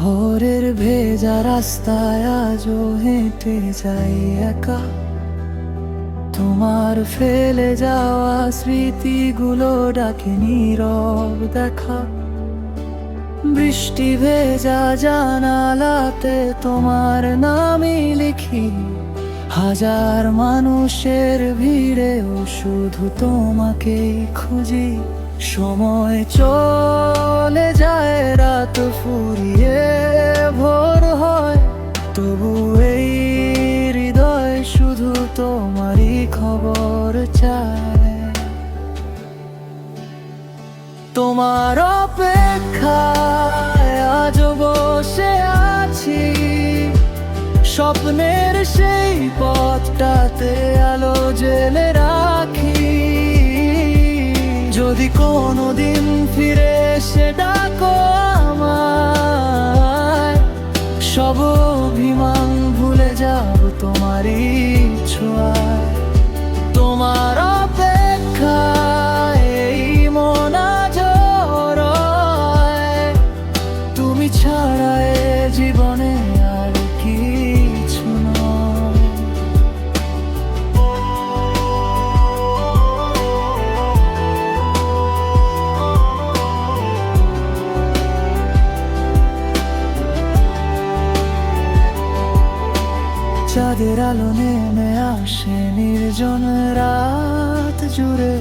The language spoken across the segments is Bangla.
শহরের ভেজা রাস্তায় আজও হেঁটে যাই একা, তোমার ফেলে যাওয়া স্মৃতিগুলো ডাকে নীরব দেখা। বৃষ্টি ভেজা জানালাতে তোমার নামই লিখি, হাজার মানুষের ভিড়েও শুধু তোমাকেই খুঁজি। সময় চলে যায়, রাত ফুরিয়ে ভোর হয়, তবু এই হৃদয় শুধু তোমারই খবর চায়। তোমার অপেক্ষায় আজও বসে আছি, স্বপ্নের সেই পথটাতে আলো জেলে রাখি। যদি কোনোদিন ফিরে এসে ডাকো আমায়, সব অভিমান ভুলে যাব তোমারই ছোঁয়ায়। তোমার অপেক্ষায় এই মন আজও রয়, তুমি ছাড়া এ জীবনে আর কিছু নয়। চাঁদের আলো নেমে আসে নির্জন রাত জুড়ে,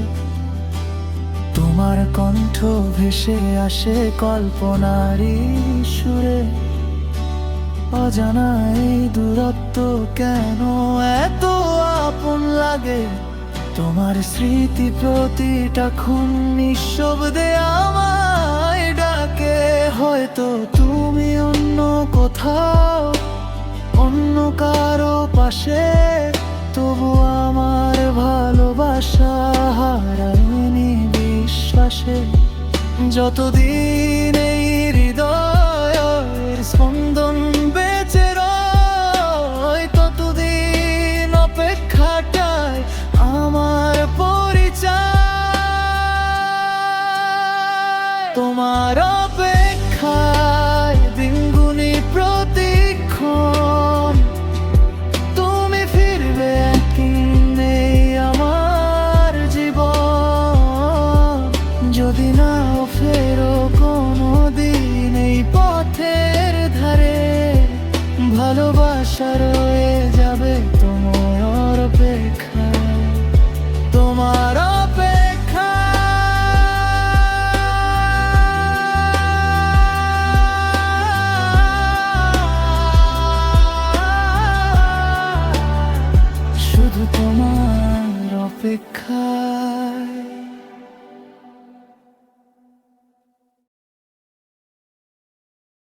তোমার কণ্ঠ ভেসে আসে কল্পনারই সুরে। অজানা এই দূরত্ব কেন এত আপন লাগে, তোমার স্মৃতি প্রতিটা ক্ষণ নিঃশব্দে আমায় ডাকে। হয়তো তুমি অন্য কোথাও, অন্য কারো পাশে, তবু আমার ভালোবাসা হারায়নি বিশ্বাসে। যতদিন এই হৃদয়ের স্পন্দন বেঁচে রয়, ততদিন অপেক্ষাটায় আমার পরিচয়। তোমার অপেক্ষায় দিনগুনি প্রতিক্ষণ, তুমি ফিরবে একদিন এই আমার জীবন। যদি নাও ফেরো কোনো দিন এই পথের ধারে, ভালোবাসা রয়ে যাবে তোমার অপেক্ষায়। তোমার শুধু তোমার অপেক্ষা।